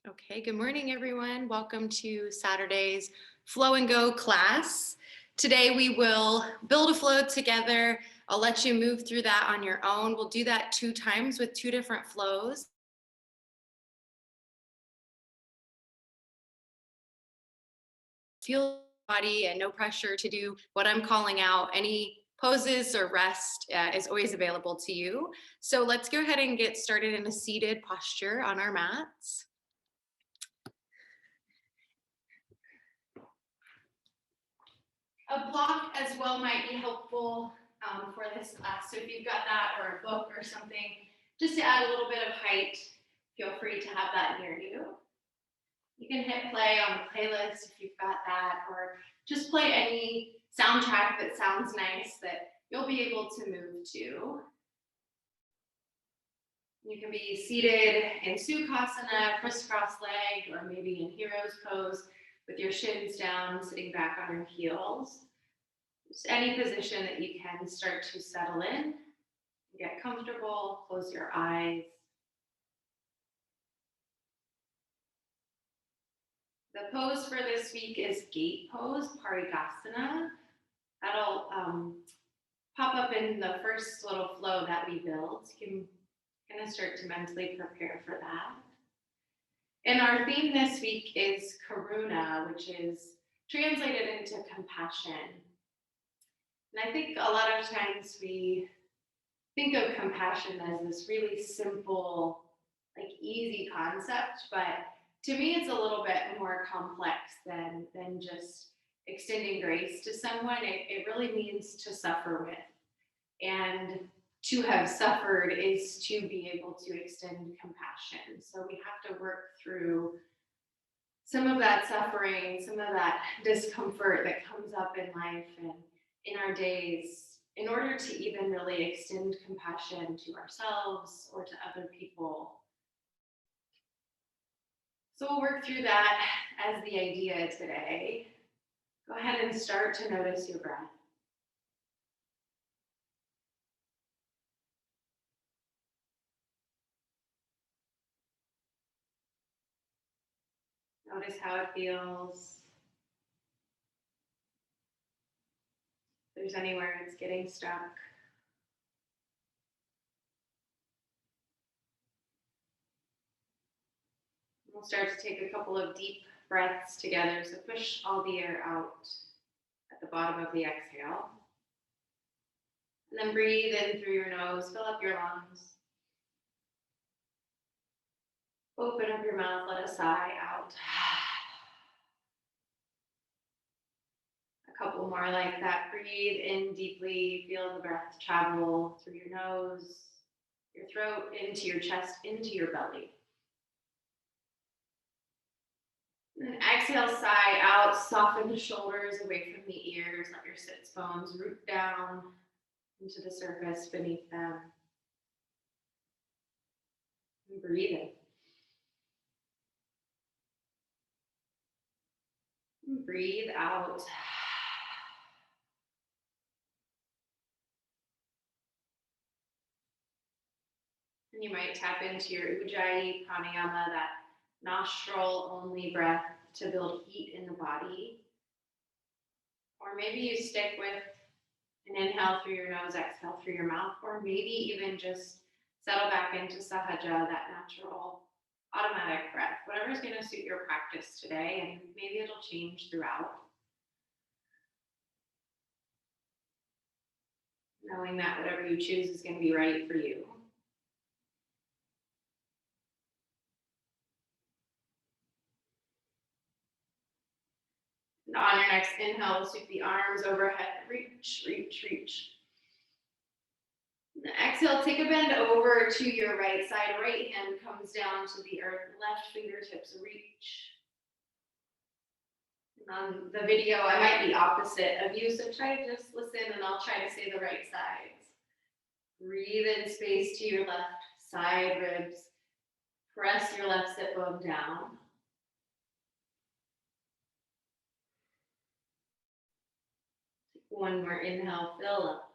Okay, good morning, everyone. Welcome to Saturday's Flow and Go class. Today we will build a flow together. I'll let you move through that on your own. We'll do that 2 times with 2 different flows. Feel the body and no pressure to do what I'm calling out. Any poses or rest is always available to you. So let's go ahead and get started in a seated posture on our mats. A block as well might be helpful for this class. So if you've got that or a book or something, just to add a little bit of height, feel free to have that near you. You can hit play on the playlist if you've got that, or just play any soundtrack that sounds nice that you'll be able to move to. You can be seated in Sukhasana, crisscross-legged, or maybe in Hero's Pose with your shins down, sitting back on your heels. Just any position that you can start to settle in, get comfortable, close your eyes. The pose for this week is gate pose, Bodakanasana. That'll pop up in the first little flow that we build. You can kind of start to mentally prepare for that. And our theme this week is Karuna, which is translated into compassion. And I think a lot of times we think of compassion as this really simple, like easy concept, but to me it's a little bit more complex than just extending grace to someone. It really means to suffer with. And to have suffered is to be able to extend compassion. So we have to work through some of that suffering, some of that discomfort that comes up in life and in our days in order to even really extend compassion to ourselves or to other people. So we'll work through that as the idea today. Go ahead and start to notice your breath. Notice how it feels. If there's anywhere it's getting stuck. We'll start to take a couple of deep breaths together. So push all the air out at the bottom of the exhale. And then breathe in through your nose, fill up your lungs. Open up your mouth, let a sigh out. A couple more like that. Breathe in deeply, feel the breath travel through your nose, your throat, into your chest, into your belly. And exhale, sigh out, soften the shoulders away from the ears, let your sits bones root down into the surface beneath them. And breathe in. And breathe out. And you might tap into your Ujjayi pranayama, that nostril-only breath to build heat in the body. Or maybe you stick with an inhale through your nose, exhale through your mouth, or maybe even just settle back into Sahaja, that natural automatic breath. Whatever's going to suit your practice today, and maybe it'll change throughout. Knowing that whatever you choose is going to be right for you. And on your next inhale, sweep the arms overhead, reach, reach, reach. And exhale, take a bend over to your right side. Right hand comes down to the earth, left fingertips reach. And on the video, I might be opposite of you, so try to just listen and I'll try to say the right sides. Breathe in space to your left side ribs. Press your left sit bone down. One more inhale, fill up.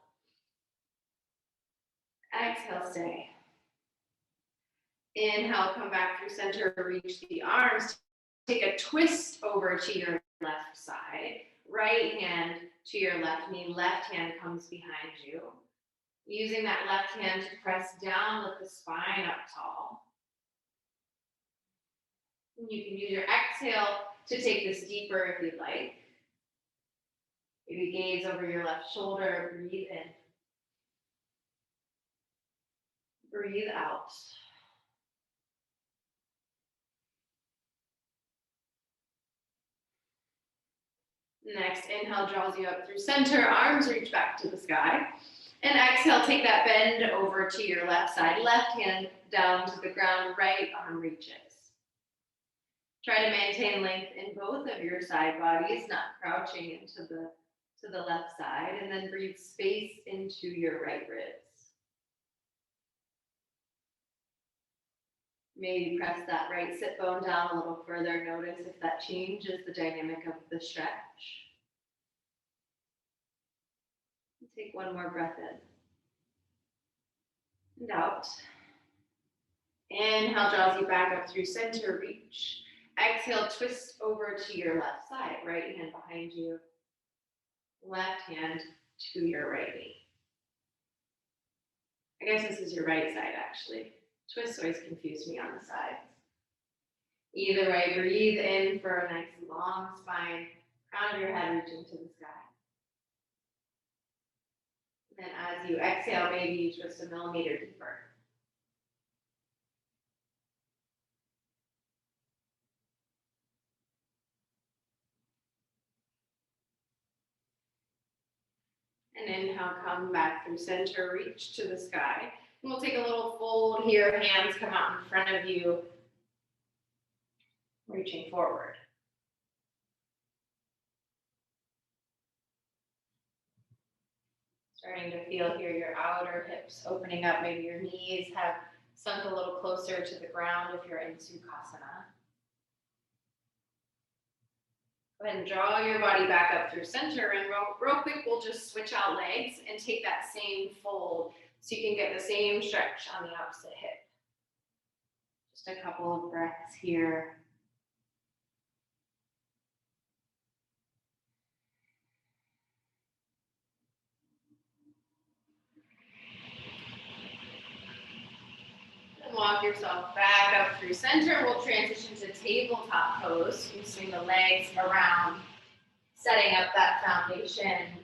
Exhale, stay. Inhale, come back through center, reach the arms. Take a twist over to your left side. Right hand to your left knee, left hand comes behind you. Using that left hand to press down, lift the spine up tall. You can use your exhale to take this deeper if you'd like. Maybe gaze over your left shoulder, breathe in. Breathe out. Next, inhale draws you up through center, arms reach back to the sky. And exhale, take that bend over to your left side, left hand down to the ground, right arm reaches. Try to maintain length in both of your side bodies, not crouching into the left side, and then breathe space into your right ribs. Maybe press that right sit bone down a little further. Notice if that changes the dynamic of the stretch. Take one more breath in and out. Inhale draws you back up through center, reach. Exhale, twist over to your left side, right hand behind you, left hand to your right knee. I guess this is your right side actually. Twists always confuse me on the sides. Either way, breathe in for a nice long spine, crown of your head reaching to the sky. Then as you exhale, maybe you twist a millimeter deeper. And inhale, come back through center, reach to the sky. And we'll take a little fold here, hands come out in front of you, reaching forward. Starting to feel here your outer hips opening up. Maybe your knees have sunk a little closer to the ground if you're in Sukhasana. Go ahead and draw your body back up through center, and real quick, we'll just switch out legs and take that same fold so you can get the same stretch on the opposite hip. Just a couple of breaths here. And walk yourself back up through center. We'll transition to tabletop pose. You swing the legs around, setting up that foundation.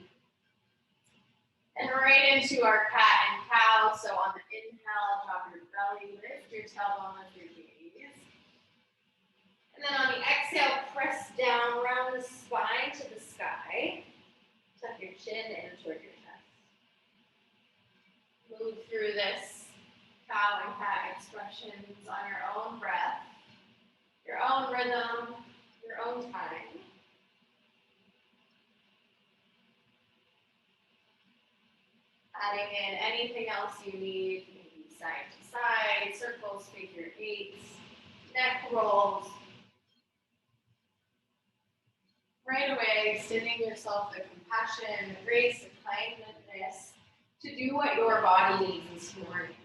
And right into our cat and cow. So on the inhale, drop your belly, lift your tailbone, lift your gaze. And then on the exhale, press down, round the spine to the sky. Tuck your chin in toward your chest. Move through this cow and cat expressions on your own breath, your own rhythm, your own time. Adding in anything else you need, maybe side to side, circles, figure eights, neck rolls. Right away, extending yourself the compassion, the grace, the kindness to do what your body needs this morning.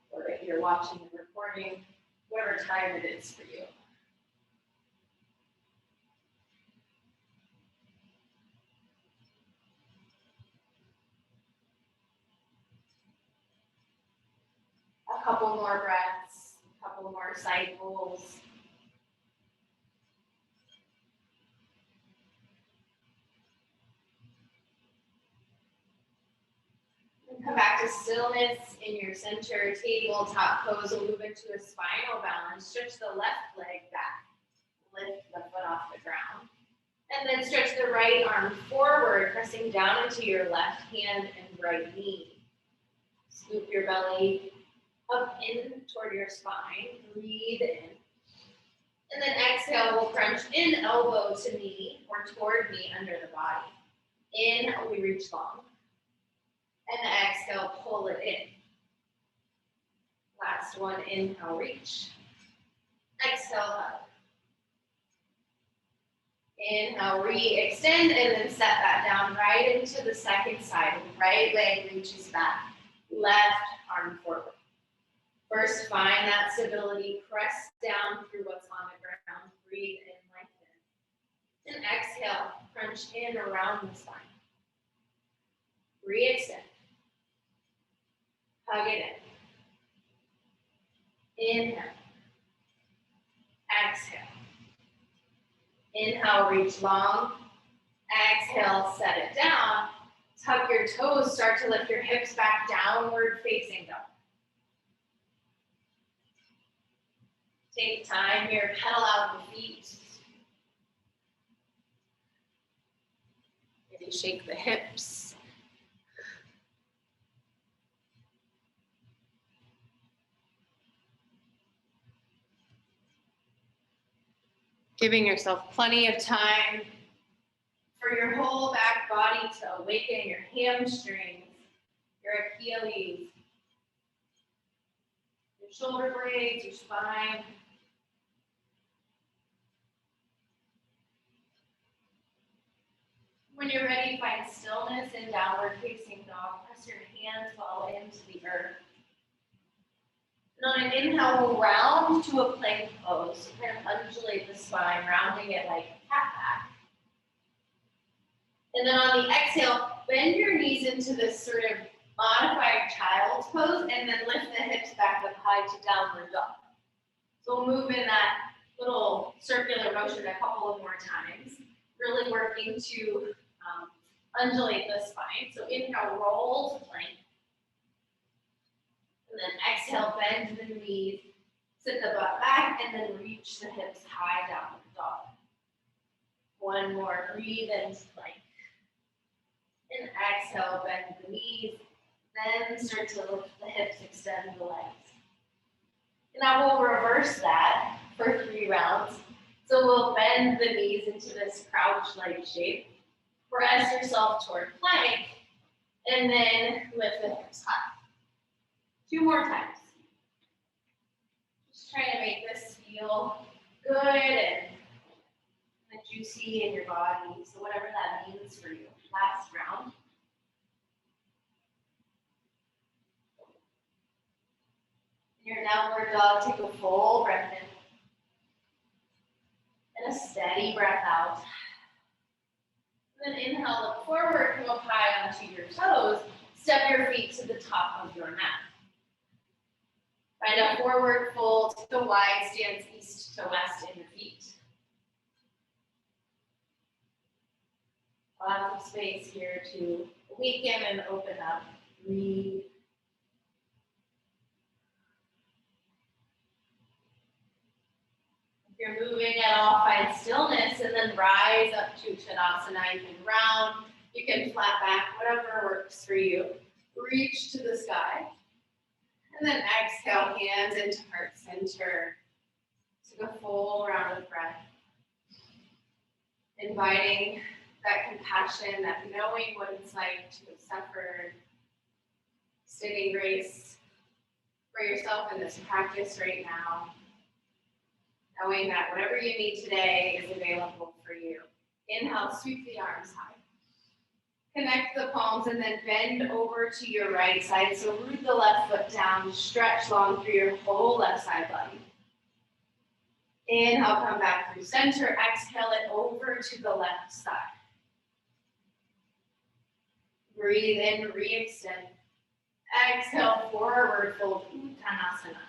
Or if you're watching the recording, whatever time it is for you. A couple more breaths, a couple more cycles. And come back to stillness in your center, tabletop pose. We'll move into a spinal balance. Stretch the left leg back. Lift the foot off the ground. And then stretch the right arm forward, pressing down into your left hand and right knee. Scoop your belly up in toward your spine. Breathe in. And then exhale, we'll crunch in elbow to knee or toward knee under the body. Inhale, we reach long. And exhale, pull it in. Last one, inhale, reach. Exhale, hug. Inhale, re-extend, and then set that down right into the second side. Right leg reaches back, left arm forward. First, find that stability. Press down through what's on the ground. Breathe in, lengthen. And exhale, crunch in around the spine. Re-extend. Hug it in. Inhale. Exhale. Inhale, reach long. Exhale, set it down. Tuck your toes, start to lift your hips back, downward facing dog. Take time here, pedal out the feet. Maybe shake the hips. Giving yourself plenty of time for your whole back body to awaken, your hamstrings, your Achilles, your shoulder blades, your spine. When you're ready, find stillness in downward facing dog. Press your hands well into the earth. And on an inhale, we'll round to a plank pose. So kind of undulate the spine, rounding it like a cat back. And then on the exhale, bend your knees into this sort of modified child's pose, and then lift the hips back up high to downward dog. So we'll move in that little circular motion a couple of more times, really working to undulate the spine. So inhale, roll to plank. And then exhale, bend the knees, sit the butt back, and then reach the hips high, downward dog. One more, breathe into plank. And exhale, bend the knees, then start to lift the hips, extend the legs. And now we'll reverse that for 3 rounds. So we'll bend the knees into this crouch-like shape. Press yourself toward plank, and then lift the hips high. 2 more times. Just trying to make this feel good and juicy in your body. So whatever that means for you. Last round. In your downward dog, take a full breath in. And a steady breath out. And then inhale, look forward, come up high onto your toes. Step your feet to the top of your mat. Find a forward fold to wide stance, east to west in the feet. Lots of space here to weaken and open up. Breathe. If you're moving at all, find stillness and then rise up to Tadasana. You can round, you can flat back, whatever works for you. Reach to the sky. And then exhale, hands into heart center. Take a full round of breath. Inviting that compassion, that knowing what it's like to have suffered, extending grace for yourself in this practice right now, knowing that whatever you need today is available for you. Inhale, sweep the arms high. Connect the palms and then bend over to your right side. So root the left foot down, stretch long through your whole left side body. Inhale, come back through center. Exhale it over to the left side. Breathe in, re-extend. Exhale, forward fold, Tanasana.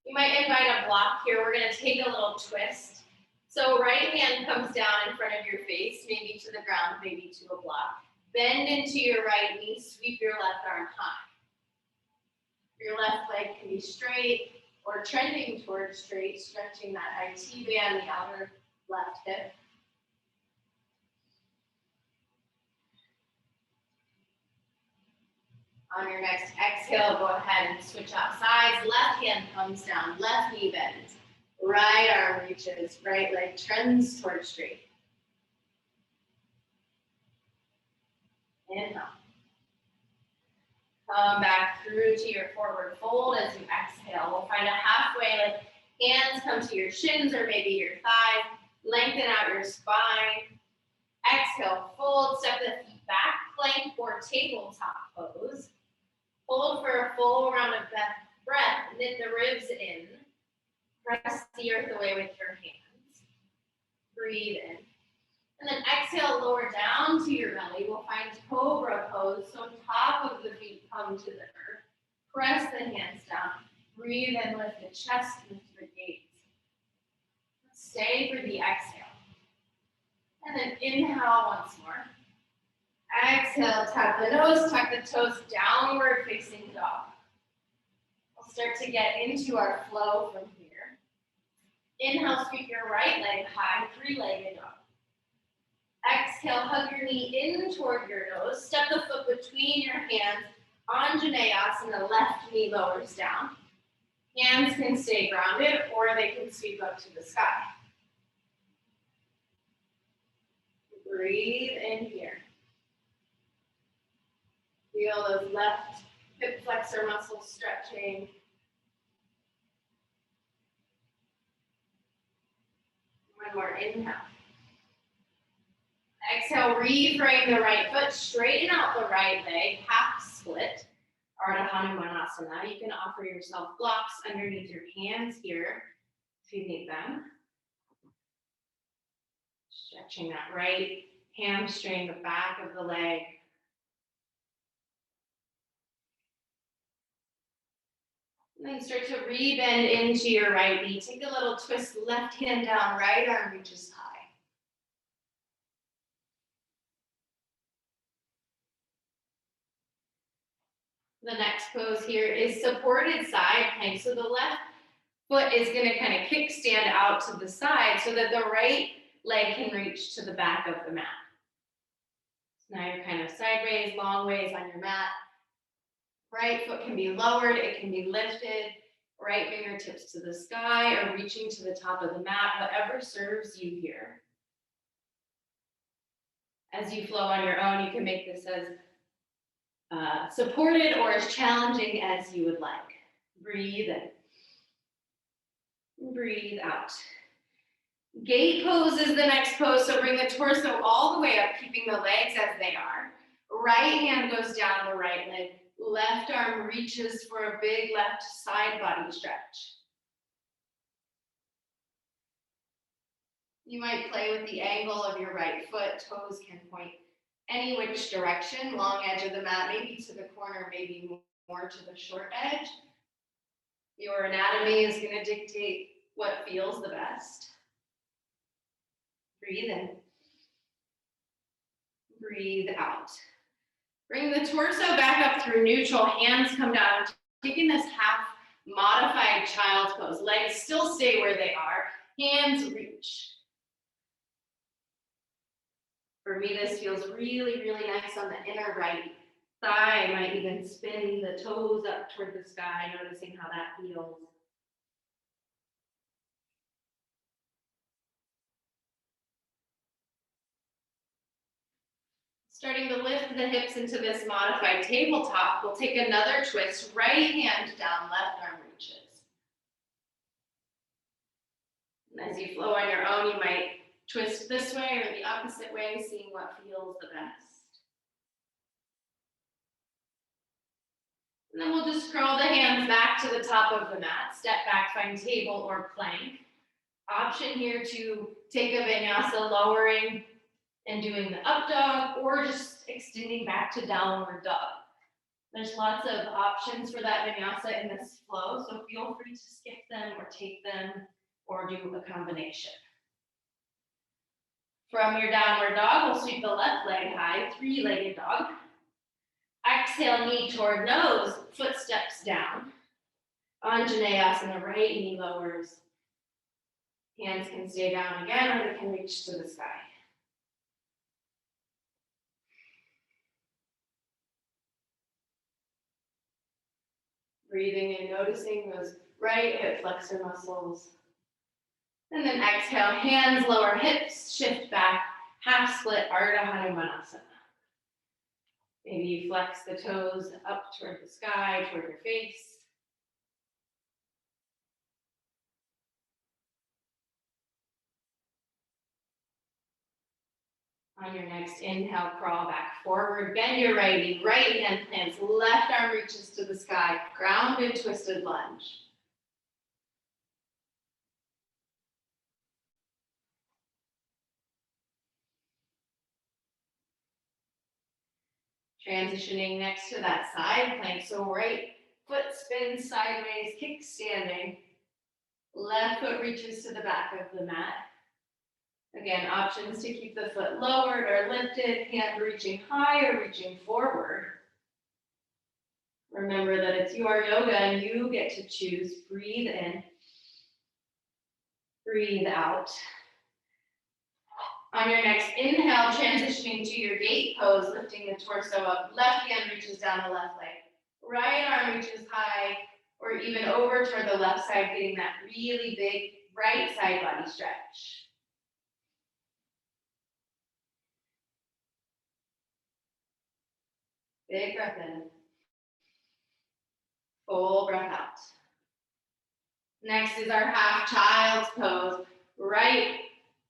You might invite a block here. We're going to take a little twist. So right hand comes down in front of your face, maybe to the ground, maybe to a block. Bend into your right knee, sweep your left arm high. Your left leg can be straight or trending towards straight, stretching that IT band, the outer left hip. On your next exhale, go ahead and switch out sides. Left hand comes down, left knee bends. Right arm reaches, right leg trends towards straight. Inhale. Come back through to your forward fold as you exhale. We'll find a halfway, like hands come to your shins or maybe your thighs. Lengthen out your spine. Exhale, fold, step the feet back, plank or tabletop pose. Hold for a full round of breath, knit the ribs in. Press the earth away with your hands. Breathe in. And then exhale, lower down to your belly. We'll find Cobra Pose. So top of the feet come to the earth. Press the hands down. Breathe in, lift the chest, lift the gaze. Stay for the exhale. And then inhale once more. Exhale, tap the nose, tuck the toes, downward facing dog. We'll start to get into our flow from here. Inhale, sweep your right leg high, three-legged dog. Exhale, hug your knee in toward your nose. Step the foot between your hands. Anjaneyasana, left knee lowers down. Hands can stay grounded or they can sweep up to the sky. Breathe in here. Feel those left hip flexor muscles stretching. One more inhale. Exhale, reframe the right foot, straighten out the right leg, half split, Bodakanasana. You can offer yourself blocks underneath your hands here if you need them. Stretching that right hamstring, the back of the leg. And then start to re-bend into your right knee. Take a little twist, left hand down, right arm reaches high. The next pose here is supported side plank. So the left foot is going to kind of kickstand out to the side so that the right leg can reach to the back of the mat. So now you're kind of sideways, long ways on your mat. Right foot can be lowered, it can be lifted, right fingertips to the sky or reaching to the top of the mat, whatever serves you here. As you flow on your own, you can make this as supported or as challenging as you would like. Breathe in. Breathe out. Gate pose is the next pose, so bring the torso all the way up, keeping the legs as they are. Right hand goes down the right leg. Left arm reaches for a big left side body stretch. You might play with the angle of your right foot. Toes can point any which direction, long edge of the mat, maybe to the corner, maybe more to the short edge. Your anatomy is going to dictate what feels the best. Breathe in. Breathe out. Bring the torso back up through neutral. Hands come down. Taking this half modified child's pose. Legs still stay where they are. Hands reach. For me, this feels really, really nice on the inner right thigh. I might even spin the toes up toward the sky, noticing how that feels. Starting to lift the hips into this modified tabletop, we'll take another twist. Right hand down, left arm reaches. And as you flow on your own, you might twist this way or the opposite way, seeing what feels the best. And then we'll just curl the hands back to the top of the mat. Step back, find table or plank. Option here to take a vinyasa, lowering and doing the up dog, or just extending back to downward dog. There's lots of options for that vinyasa in this flow, so feel free to skip them or take them or do a combination. From your downward dog, we'll sweep the left leg high, three-legged dog. Exhale, knee toward nose, foot steps down. Anjaneyasana, right knee lowers. Hands can stay down again, or they can reach to the sky. Breathing in, noticing those right hip flexor muscles. And then exhale, hands lower, hips shift back, half split, Ardha Hanumanasana. Maybe you flex the toes up toward the sky, toward your face. On your next inhale, crawl back forward, bend your right knee, right hand plants, left arm reaches to the sky, grounded twisted lunge. Transitioning next to that side plank, so right foot spins sideways, kick standing, left foot reaches to the back of the mat. Again, options to keep the foot lowered or lifted, hand reaching high or reaching forward. Remember that it's your yoga and you get to choose. Breathe in, breathe out. On your next inhale, transitioning to your gate pose, lifting the torso up, left hand reaches down the left leg, right arm reaches high, or even over toward the left side, getting that really big right side body stretch. Big breath in. Full breath out. Next is our half child's pose. Right,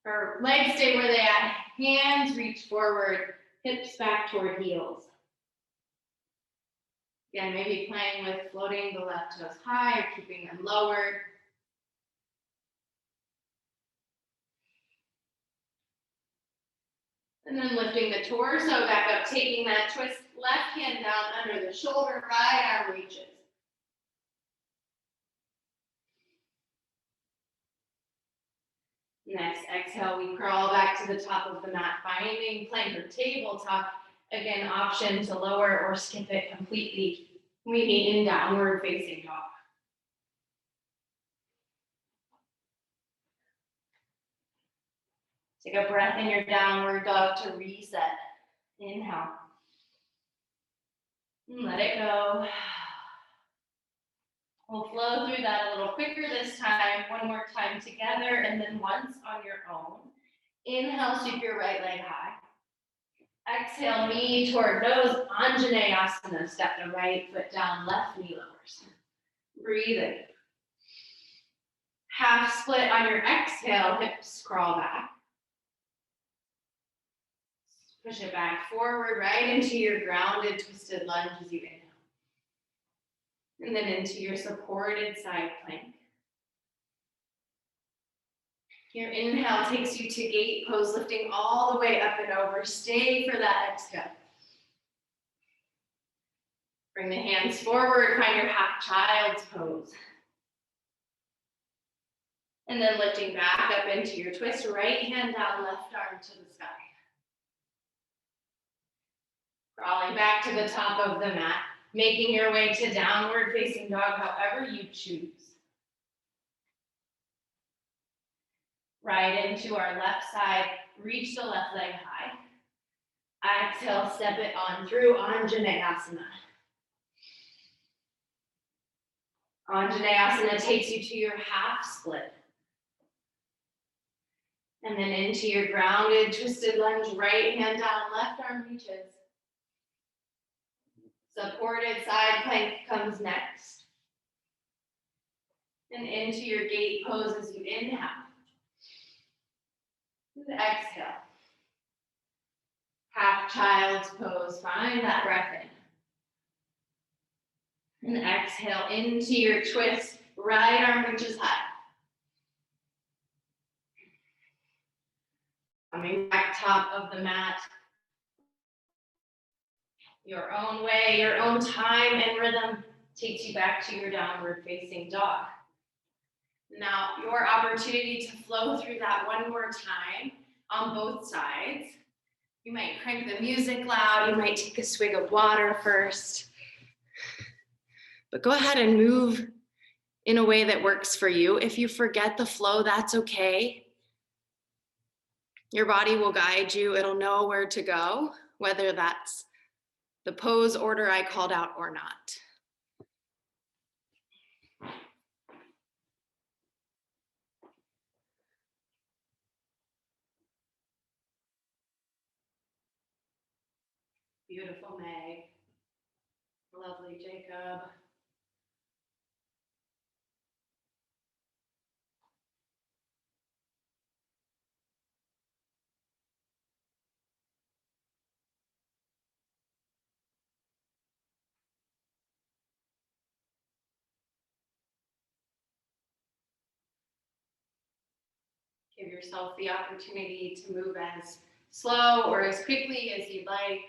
or legs stay where they at. Hands reach forward, hips back toward heels. Again, maybe playing with floating the left toes high or keeping them lowered. And then lifting the torso back up, taking that twist, left hand down under the shoulder, right arm reaches. Next, exhale, we crawl back to the top of the mat, finding plank or tabletop. Again, option to lower or skip it completely, meaning in downward facing dog. Take a breath in your downward dog to reset. Inhale. And let it go. We'll flow through that a little quicker this time. One more time together, and then once on your own. Inhale, sweep your right leg high. Exhale, knee toward nose, Anjaneyasana. Step the right foot down, left knee lowers. Breathe in. Half split on your exhale, hips crawl back. Push it back forward, right into your grounded twisted lunge as you inhale. And then into your supported side plank. Your inhale takes you to gate pose, lifting all the way up and over. Stay for that exhale. Bring the hands forward, find your half child's pose. And then lifting back up into your twist, right hand down, left arm to the sky. Crawling back to the top of the mat, making your way to downward facing dog, however you choose. Right into our left side, reach the left leg high. Exhale, step it on through Anjaneyasana. Anjaneyasana takes you to your half split. And then into your grounded twisted lunge, right hand down, left arm reaches. Supported side plank comes next. And into your gate pose as you inhale. And exhale. Half child's pose, find that breath in. And exhale into your twist, right arm reaches high. Coming back top of the mat. Your own way, your own time and rhythm takes you back to your downward facing dog. Now, your opportunity to flow through that one more time on both sides. You might crank the music loud, you might take a swig of water first. But go ahead and move in a way that works for you. If you forget the flow, that's okay. Your body will guide you, it'll know where to go, whether that's the pose order I called out or not. Beautiful Meg. Lovely Jacob. Give yourself the opportunity to move as slow or as quickly as you'd like.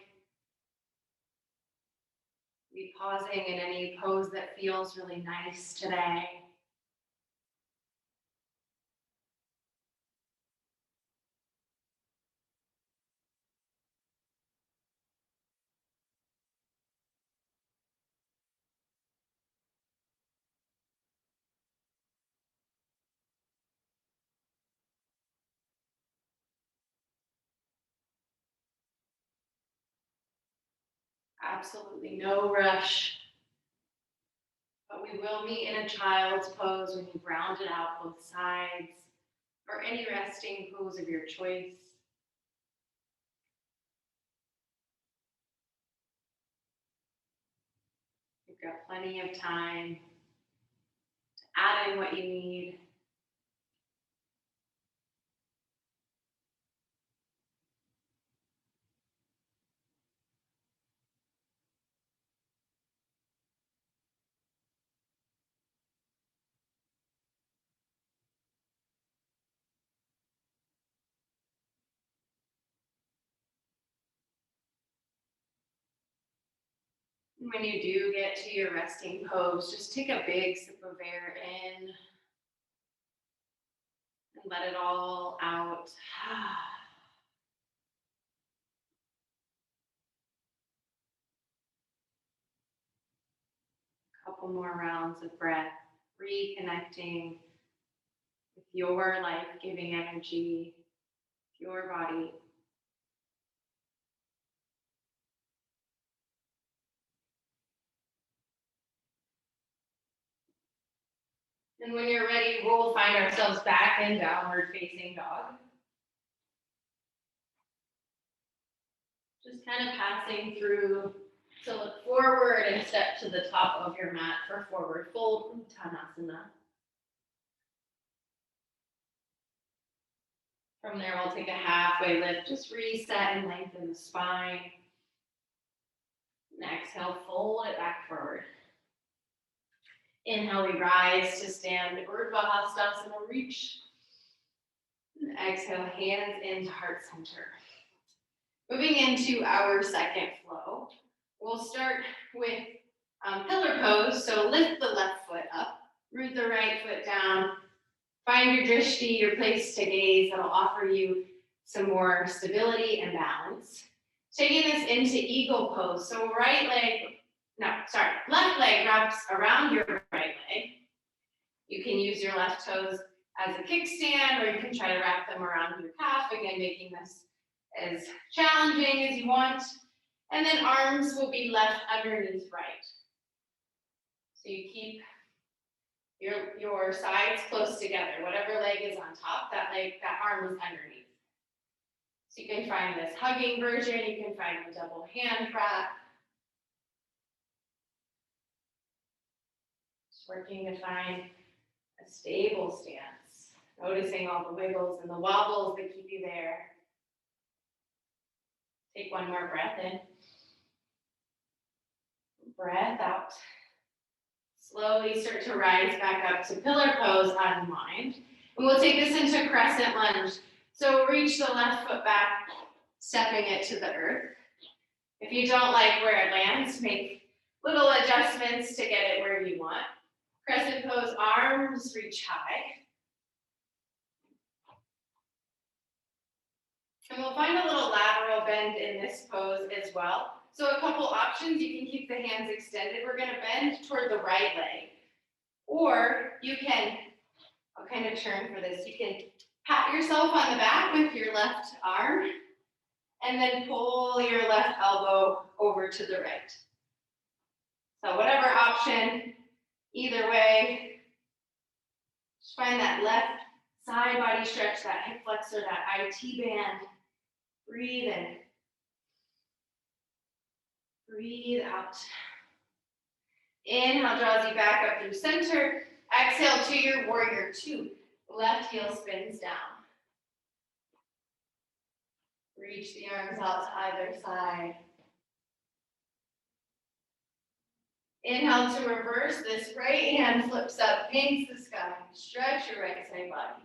Be pausing in any pose that feels really nice today. Absolutely no rush. But we will meet in a child's pose when you've rounded out both sides, or any resting pose of your choice. You've got plenty of time to add in what you need. When you do get to your resting pose, just take a big sip of air in and let it all out. A couple more rounds of breath, reconnecting with your life-giving energy, your body. And when you're ready, we'll find ourselves back in downward facing dog. Just kind of passing through to look forward and step to the top of your mat for forward fold, Tanasana. From there, we'll take a halfway lift, just reset and lengthen the spine. And exhale, fold it back forward. Inhale, we rise to stand, Urdhva Hastasana, reach. And exhale, hands into heart center. Moving into our second flow, we'll start with pillar pose. So lift the left foot up, root the right foot down, find your drishti, your place to gaze that'll offer you some more stability and balance. Taking this into eagle pose. So left leg wraps around your right leg. You can use your left toes as a kickstand, or you can try to wrap them around your calf, again, making this as challenging as you want. And then arms will be left underneath right. So you keep your sides close together. Whatever leg is on top, that arm is underneath. So you can find this hugging version, you can find a double hand wrap. Just working to find a stable stance. Noticing all the wiggles and the wobbles that keep you there. Take one more breath in. Breath out. Slowly start to rise back up to pillar pose, unwind. And we'll take this into crescent lunge. So reach the left foot back, stepping it to the earth. If you don't like where it lands, make little adjustments to get it where you want. Crescent pose, arms reach high. And we'll find a little lateral bend in this pose as well. So a couple options, you can keep the hands extended. We're gonna bend toward the right leg. Or you can, I'll kind of turn for this, you can pat yourself on the back with your left arm and then pull your left elbow over to the right. So whatever option, either way, just find that left side body stretch, that hip flexor, that IT band. Breathe in. Breathe out. Inhale draws you back up through center. Exhale to your warrior two. Left heel spins down. Reach the arms out to either side. Inhale to reverse. This right hand flips up, paints the sky. Stretch your right side body.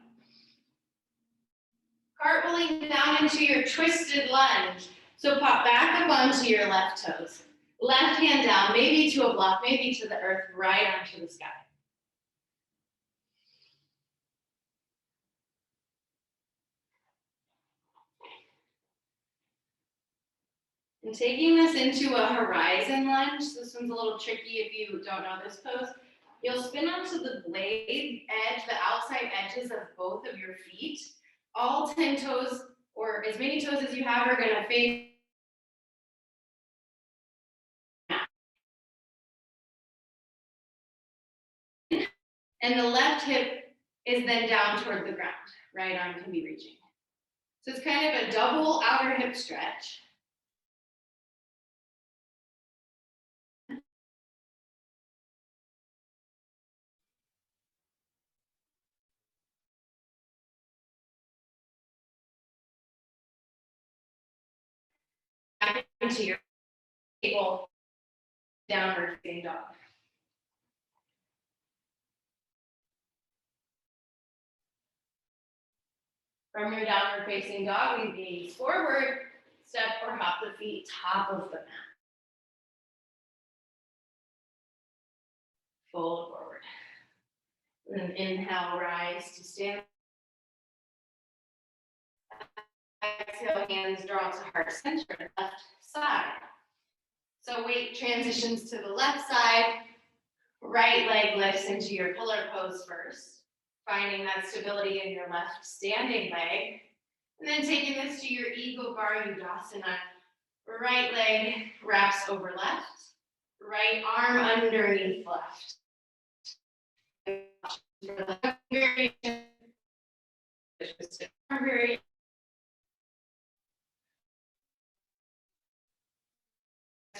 Cartwheeling down into your twisted lunge. So pop back up onto your left toes. Left hand down, maybe to a block, maybe to the earth, right onto the sky. And taking this into a horizon lunge, this one's a little tricky if you don't know this pose. You'll spin onto the blade edge, the outside edges of both of your feet. All 10 toes, or as many toes as you have, are gonna face. And the left hip is then down toward the ground. Right arm can be reaching. So it's kind of a double outer hip stretch. Back into your table, downward facing dog. From your downward facing dog, we gaze forward, step or hop the feet top of the mat. Fold forward. And then inhale, rise to stand. Exhale, hands draw to heart center, left side. So weight transitions to the left side. Right leg lifts into your pillar pose first, finding that stability in your left standing leg. And then taking this to your eagle bar Tadasana. Right leg wraps over left, right arm underneath left.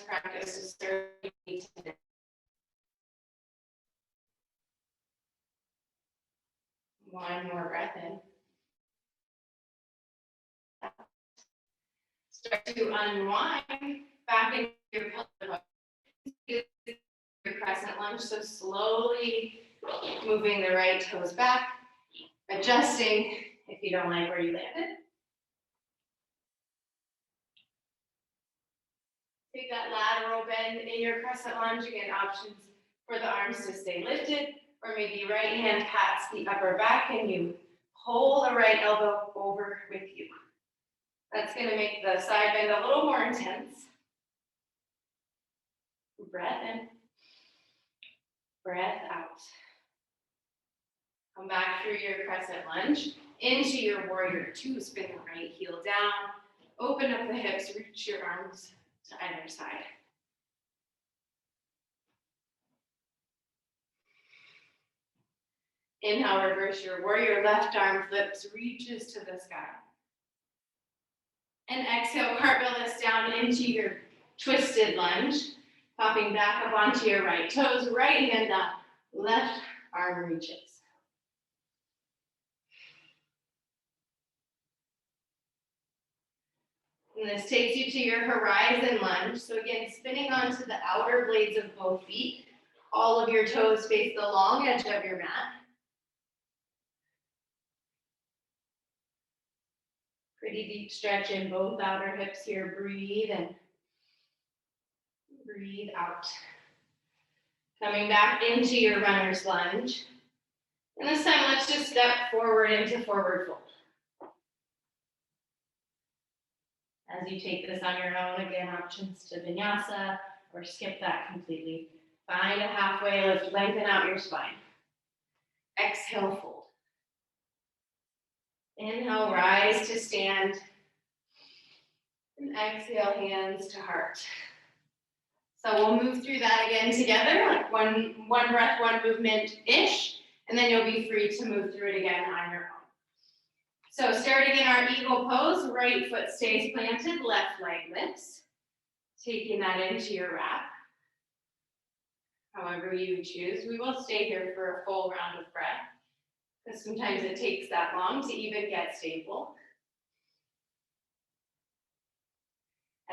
Practice is 30 minutes. One more breath in. Start to unwind back into your pillar. Your crescent lunge, so slowly moving the right toes back, adjusting if you don't like where you landed. Take that lateral bend in your crescent lunge. Again, options for the arms to stay lifted, or maybe right hand pats the upper back and you pull the right elbow over with you. That's going to make the side bend a little more intense. Breath in, breath out. Come back through your crescent lunge into your warrior two. Spin the right heel down, open up the hips, reach your arms to either side. Inhale, reverse your warrior, left arm flips, reaches to the sky. And exhale, cartwheel this down into your twisted lunge, popping back up onto your right toes, right hand up, left arm reaches. And this takes you to your horizon lunge. So again, spinning onto the outer blades of both feet. All of your toes face the long edge of your mat. Pretty deep stretch in both outer hips here. Breathe in. Breathe out. Coming back into your runner's lunge. And this time, let's just step forward into forward fold. As you take this on your own, again, options to vinyasa or skip that completely. Find a halfway lift, lengthen out your spine. Exhale, fold. Inhale, rise to stand. And exhale, hands to heart. So we'll move through that again together, like one breath, one movement-ish, and then you'll be free to move through it again on your own. So starting in our eagle pose, right foot stays planted, left leg lifts. Taking that into your wrap. However you choose. We will stay here for a full round of breath, because sometimes it takes that long to even get stable.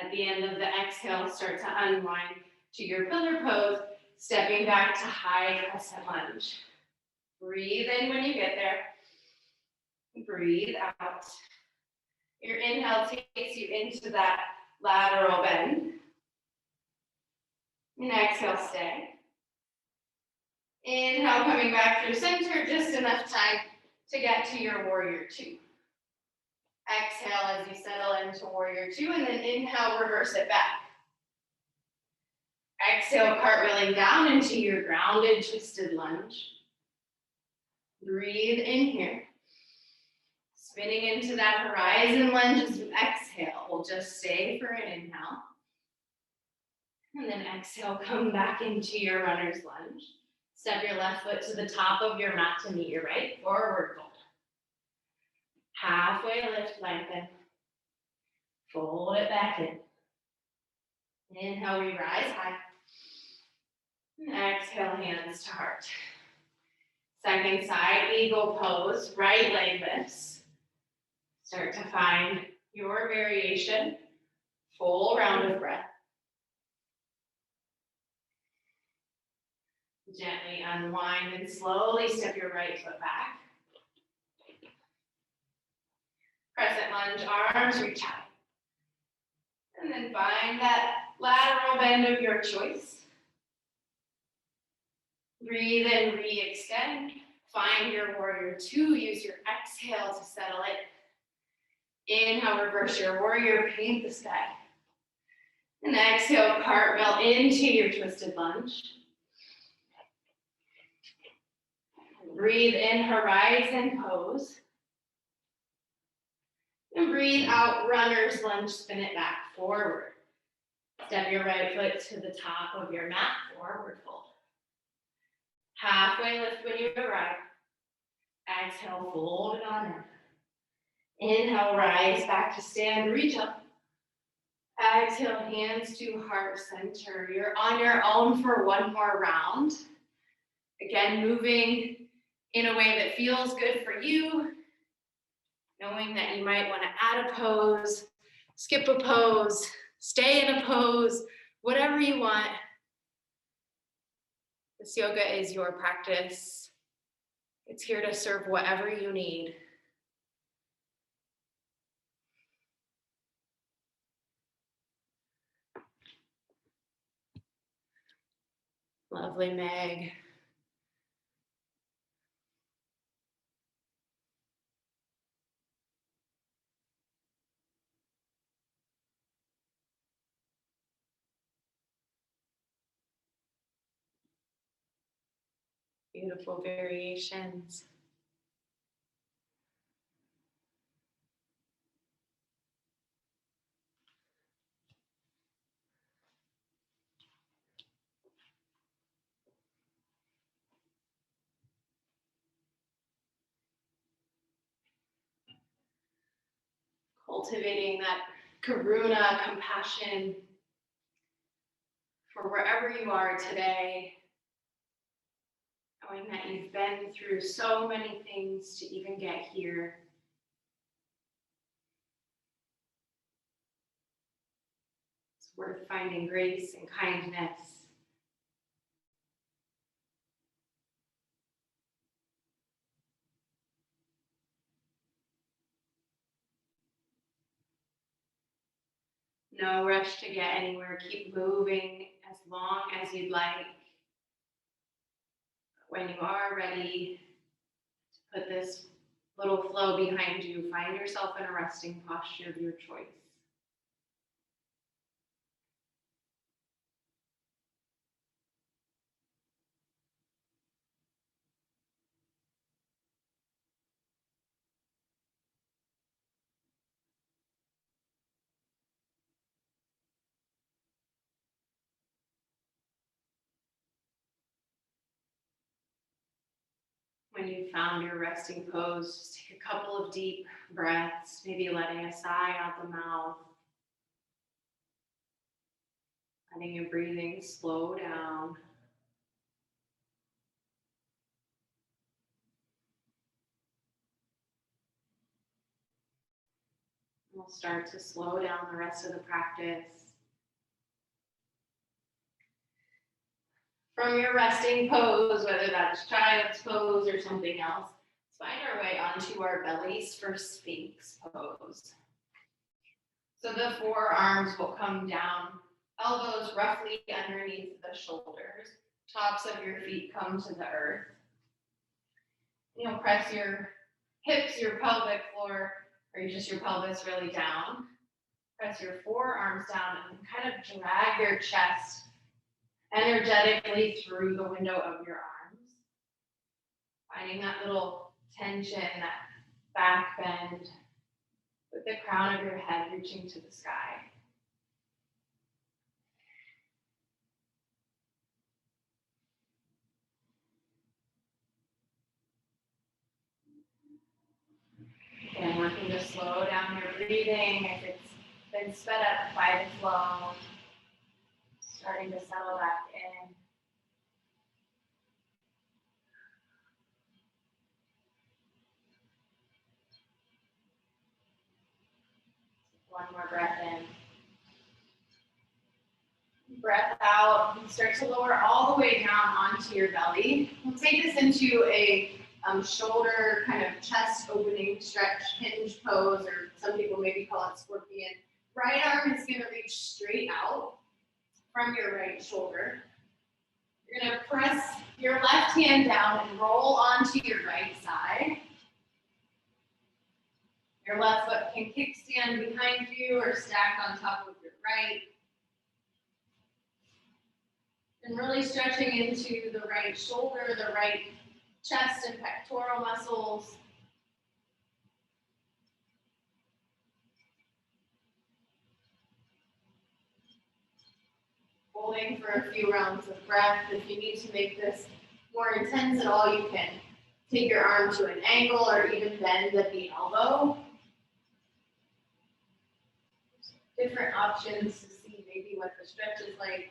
At the end of the exhale, start to unwind to your pillar pose, stepping back to high crescent lunge. Breathe in when you get there. Breathe out. Your inhale takes you into that lateral bend. And exhale, stay. Inhale, coming back through center, just enough time to get to your warrior two. Exhale as you settle into warrior two, and then inhale, reverse it back. Exhale, cartwheeling down into your grounded twisted lunge. Breathe in here. Spinning into that horizon lunge as you exhale. We'll just stay for an inhale. And then exhale, come back into your runner's lunge. Step your left foot to the top of your mat to meet your right. Forward fold. Halfway lift, lengthen. Fold it back in. Inhale, we rise high. And exhale, hands to heart. Second side, eagle pose, right leg lifts. Start to find your variation. Full round of breath. Gently unwind and slowly step your right foot back. Crescent lunge, arms reach high. And then find that lateral bend of your choice. Breathe in, re-extend. Find your warrior two. Use your exhale to settle it. Inhale, reverse your warrior, paint the sky. And exhale, cartwheel into your twisted lunge. Breathe in, horizon pose. And breathe out, runner's lunge, spin it back forward. Step your right foot to the top of your mat, forward fold. Halfway lift when you arrive. Exhale, fold it on in. Inhale, rise back to stand, reach up. Exhale, hands to heart center. You're on your own for one more round. Again, moving in a way that feels good for you. Knowing that you might want to add a pose, skip a pose, stay in a pose, whatever you want. This yoga is your practice. It's here to serve whatever you need. Lovely, Meg. Beautiful variations. Cultivating that karuna, compassion for wherever you are today. Knowing that you've been through so many things to even get here. It's worth finding grace and kindness. No rush to get anywhere. Keep moving as long as you'd like. When you are ready to put this little flow behind you, find yourself in a resting posture of your choice. When you've found your resting pose, just take a couple of deep breaths, maybe letting a sigh out the mouth. Letting your breathing slow down. We'll start to slow down the rest of the practice. From your resting pose, whether that's child's pose or something else, let's find our way onto our bellies for Sphinx pose. So the forearms will come down, elbows roughly underneath the shoulders, tops of your feet come to the earth. You'll press your hips, your pelvic floor, or just your pelvis really down. Press your forearms down and kind of drag your chest energetically through the window of your arms. Finding that little tension, that back bend, with the crown of your head reaching to the sky. Again, working to slow down your breathing. If it's been sped up by the flow, starting to settle back in. One more breath in. Breath out, and start to lower all the way down onto your belly. We'll take this into a shoulder kind of chest opening stretch hinge pose, or some people maybe call it scorpion. Right arm is going to reach straight out from your right shoulder. You're going to press your left hand down and roll onto your right side. Your left foot can kickstand behind you or stack on top of your right. And really stretching into the right shoulder, the right chest and pectoral muscles. Holding for a few rounds of breath. If you need to make this more intense at all, you can take your arm to an angle or even bend at the elbow. Different options to see maybe what the stretch is like.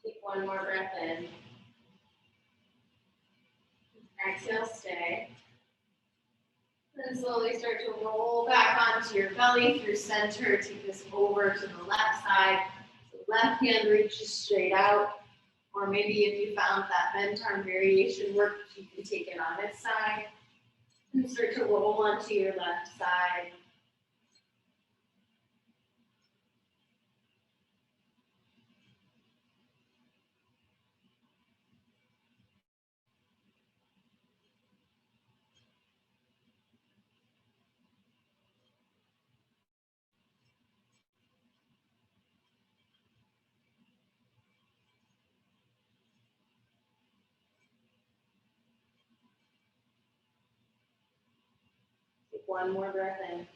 Take one more breath in. Exhale, stay. Then slowly start to roll back onto your belly through center. Take this over to the left side. So left hand reaches straight out. Or maybe if you found that bent arm variation worked, you can take it on this side. And start to roll onto your left side. Take one more breath in.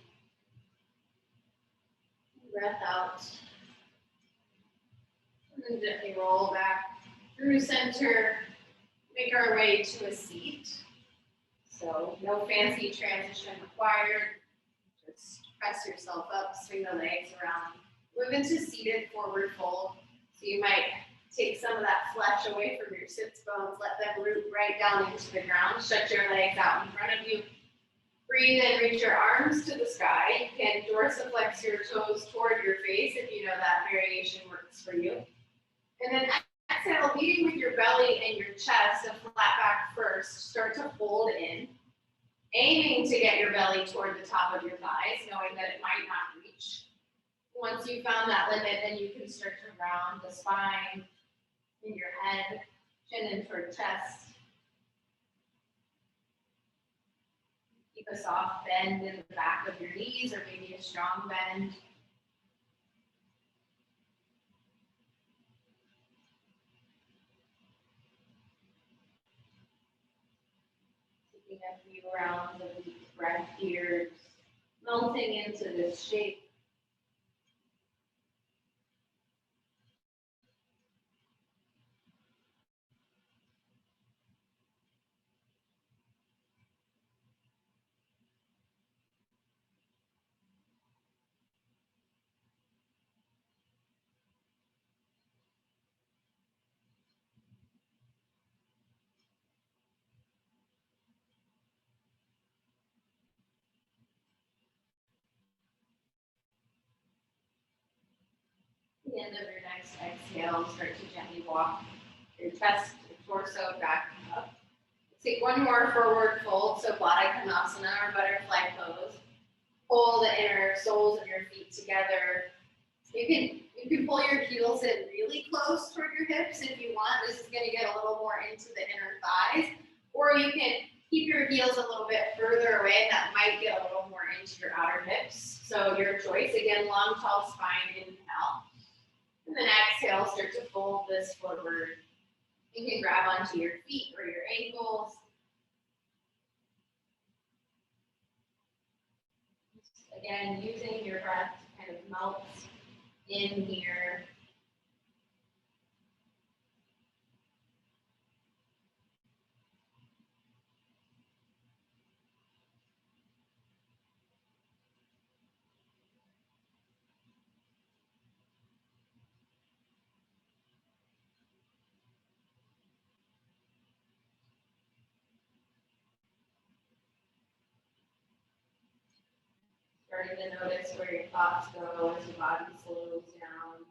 Breath out. And then gently roll back through center. Make our way to a seat. So no fancy transition required. Just press yourself up, swing the legs around. Move into seated forward fold. So you might take some of that flesh away from your sits bones, let them root right down into the ground. Stretch your legs out in front of you. Breathe in, reach your arms to the sky. You can dorsiflex your toes toward your face if you know that variation works for you. And then exhale, leading with your belly and your chest, a flat back first. Start to fold in, aiming to get your belly toward the top of your thighs, knowing that it might not reach. Once you've found that limit, then you can start to round the spine in your head, chin in toward chest. Keep a soft bend in the back of your knees, or maybe a strong bend. Taking a few rounds of deep breath here, melting into this shape. the end of your next exhale, start to gently walk your chest, your torso back up. Take one more forward fold, so Bodakanasana or butterfly pose. Pull the inner soles of your feet together. You can pull your heels in really close toward your hips if you want. This is going to get a little more into the inner thighs. Or you can keep your heels a little bit further away. That might get a little more into your outer hips. So your choice. Again, long, tall spine, inhale. And then exhale, start to fold this forward. You can grab onto your feet or your ankles. Again, using your breath to kind of melt in here. Starting to notice where your thoughts go as your body slows down.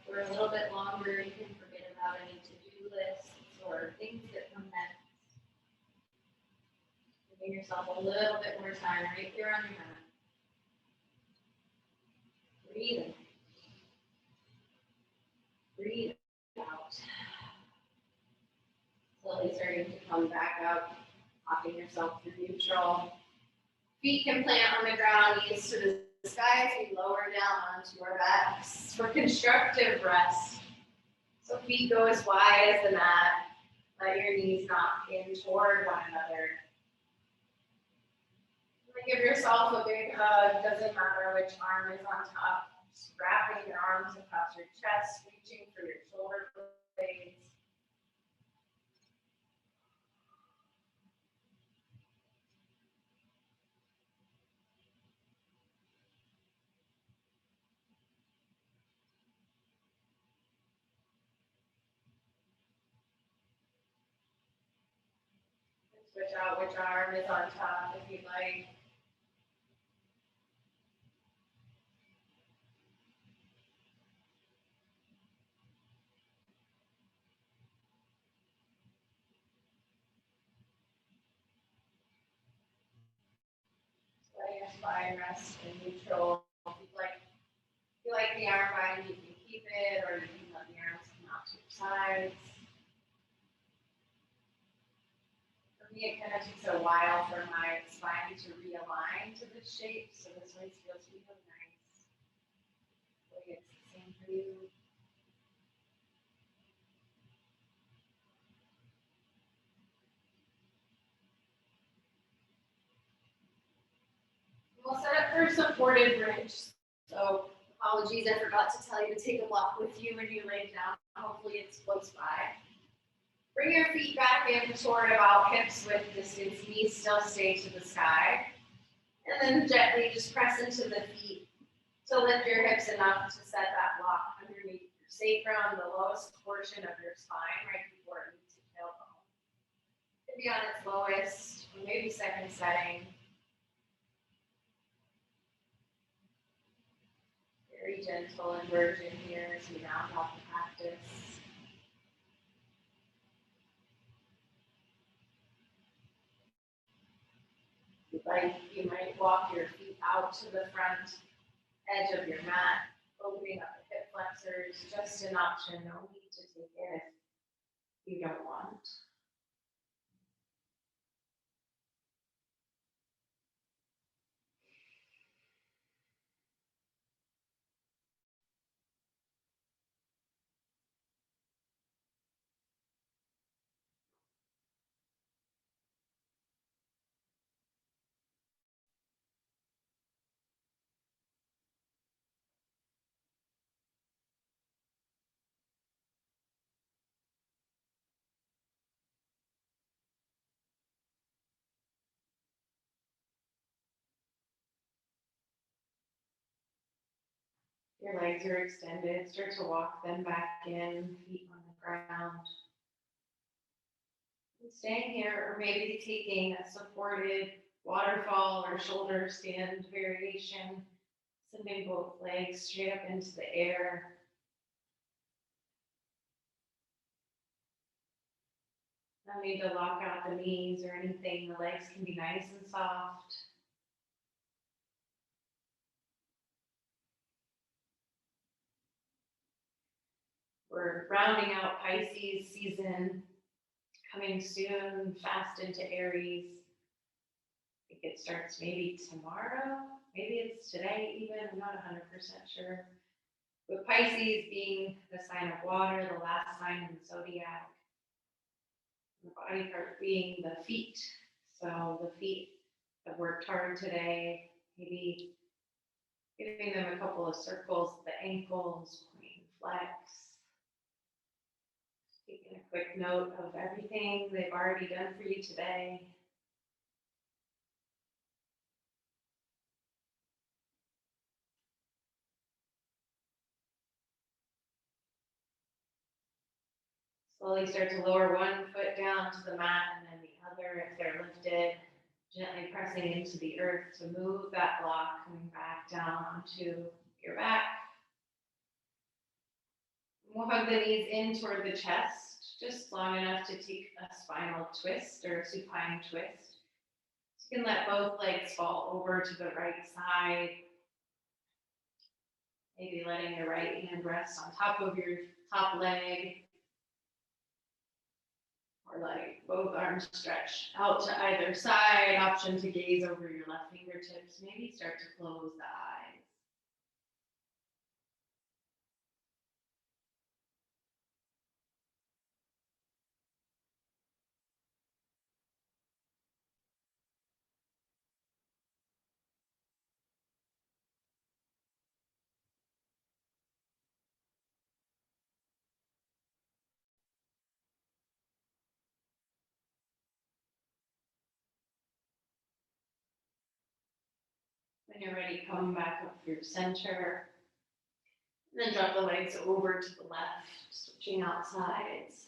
For a little bit longer, you can forget about any to-do lists or things that come next. Giving yourself a little bit more time right here on your mat. Breathe in. Breathe out. Slowly starting to come back up, popping yourself to neutral. Feet can plant on the ground, knees to the sky as we lower down onto our backs for constructive rest. So feet go as wide as the mat. Let your knees knock in toward one another. Give yourself a big hug. Doesn't matter which arm is on top. Just wrapping your arms across your chest, reaching for your shoulder blades. Switch out which arm is on top if you'd like. Letting your spine rest in neutral. If you like the arm bind, you can keep it, or you can let the arms come out to your sides. For me, it kind of takes a while for my spine to realign to this shape, so this way feels really nice. Hopefully it's the same for you. We'll set up for supported bridge. So apologies, I forgot to tell you to take a block with you when you lay down. Hopefully it's close by. Bring your feet back in toward about hips width distance. Knees still stay to the sky. And then gently just press into the feet to lift your hips enough to set that block underneath your sacrum, the lowest portion of your spine, right before it meets your tailbone. Could be on its lowest, or maybe second setting. Very gentle inversion here as we round off the practice. If you'd like, you might walk your feet out to the front edge of your mat, opening up the hip flexors, just an option, no need to take it if you don't want. Your legs are extended, start to walk them back in, feet on the ground. Staying here, or maybe taking a supported waterfall or shoulder stand variation, sending both legs straight up into the air. No need to lock out the knees or anything. The legs can be nice and soft. We're rounding out Pisces season, coming soon, fast into Aries. I think it starts maybe tomorrow, maybe it's today even, I'm not 100% sure. With Pisces being the sign of water, the last sign in the zodiac, the body part being the feet. So the feet have worked hard today, maybe giving them a couple of circles, the ankles, point and flex. Taking a quick note of everything they've already done for you today. Slowly start to lower one foot down to the mat and then the other if they're lifted. Gently pressing into the earth to move that block, coming back down onto your back. We'll hug the knees in toward the chest, just long enough to take a spinal twist or a supine twist. So you can let both legs fall over to the right side. Maybe letting your right hand rest on top of your top leg. Or letting both arms stretch out to either side. Option to gaze over your left fingertips. Maybe start to close the eyes. When you're ready, come back up through center. And then drop the legs over to the left, switching out sides.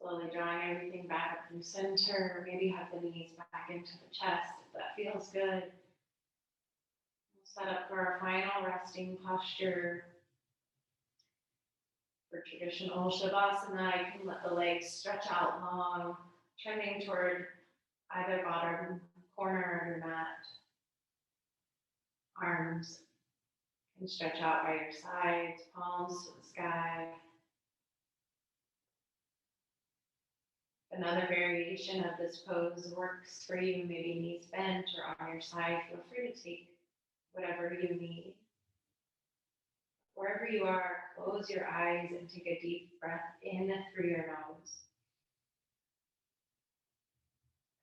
Slowly drawing everything back up through center. Maybe hug the knees back into the chest if that feels good. We'll set up for our final resting posture. For traditional Shavasana, you can let the legs stretch out long, trending toward either bottom corner of your mat. Arms can stretch out by your sides, palms to the sky. Another variation of this pose works for you, maybe knees bent or on your side. Feel free to take whatever you need. Wherever you are, close your eyes and take a deep breath in through your nose.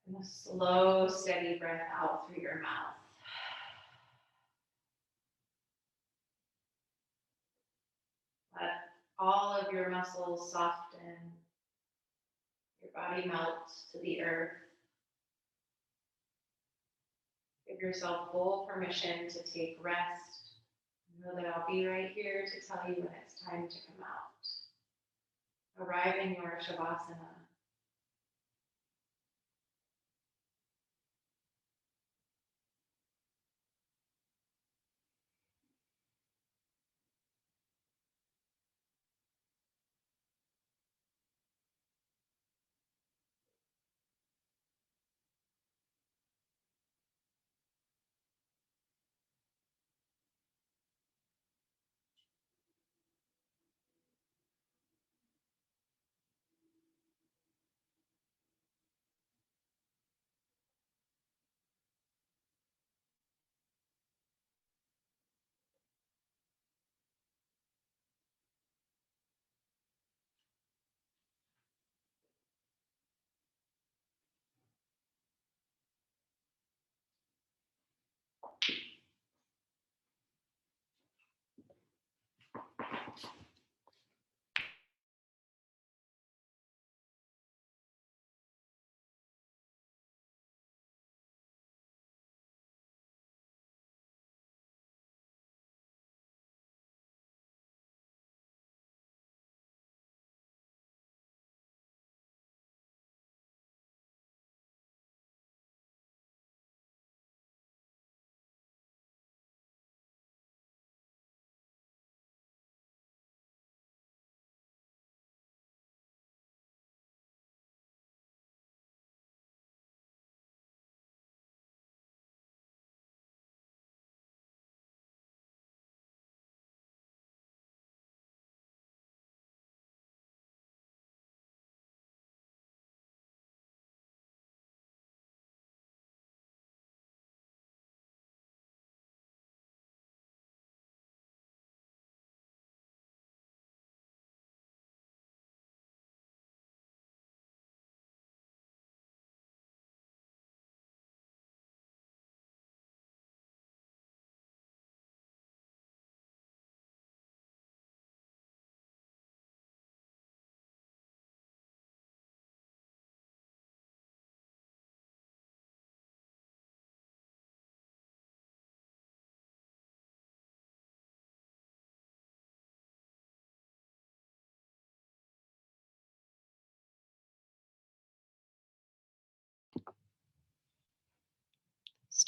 And a slow, steady breath out through your mouth. Let all of your muscles soften. Your body melts to the earth. Give yourself full permission to take rest. Know that I'll be right here to tell you when it's time to come out. Arrive in your Shavasana.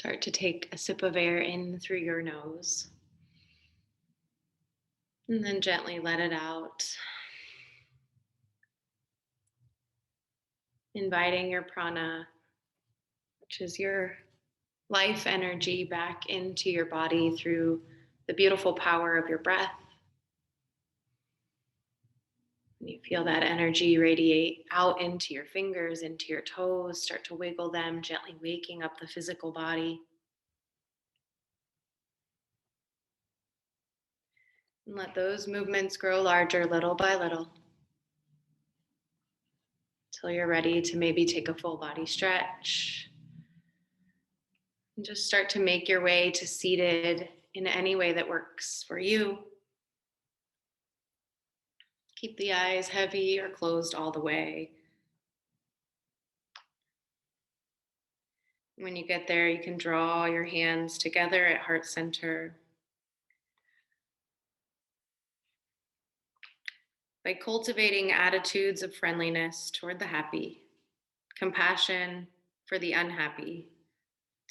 Start to take a sip of air in through your nose. And then gently let it out. Inviting your prana, which is your life energy, back into your body through the beautiful power of your breath. And you feel that energy radiate out into your fingers, into your toes, start to wiggle them, gently waking up the physical body. And let those movements grow larger little by little until you're ready to maybe take a full body stretch. And just start to make your way to seated in any way that works for you. Keep the eyes heavy or closed all the way. When you get there, you can draw your hands together at heart center. By cultivating attitudes of friendliness toward the happy, compassion for the unhappy,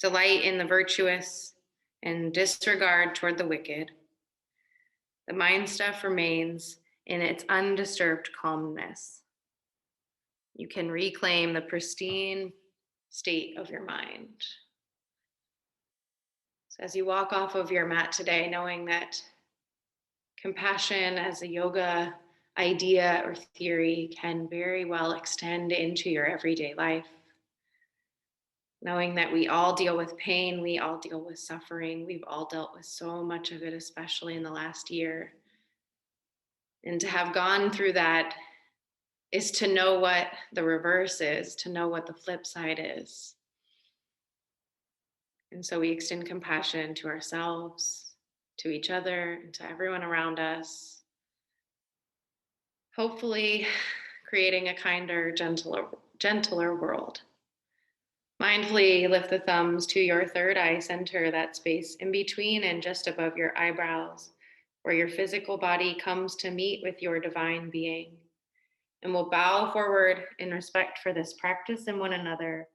delight in the virtuous, and disregard toward the wicked, the mind stuff remains in its undisturbed calmness. You can reclaim the pristine state of your mind. So as you walk off of your mat today, knowing that compassion as a yoga idea or theory can very well extend into your everyday life. Knowing that we all deal with pain, we all deal with suffering, we've all dealt with so much of it, especially in the last year. And to have gone through that is to know what the reverse is, to know what the flip side is. And so we extend compassion to ourselves, to each other, and to everyone around us. Hopefully creating a kinder, gentler world. Mindfully lift the thumbs to your third eye center, that space in between and just above your eyebrows, where your physical body comes to meet with your divine being. And we'll bow forward in respect for this practice and one another.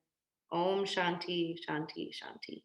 Om Shanti, Shanti, Shanti.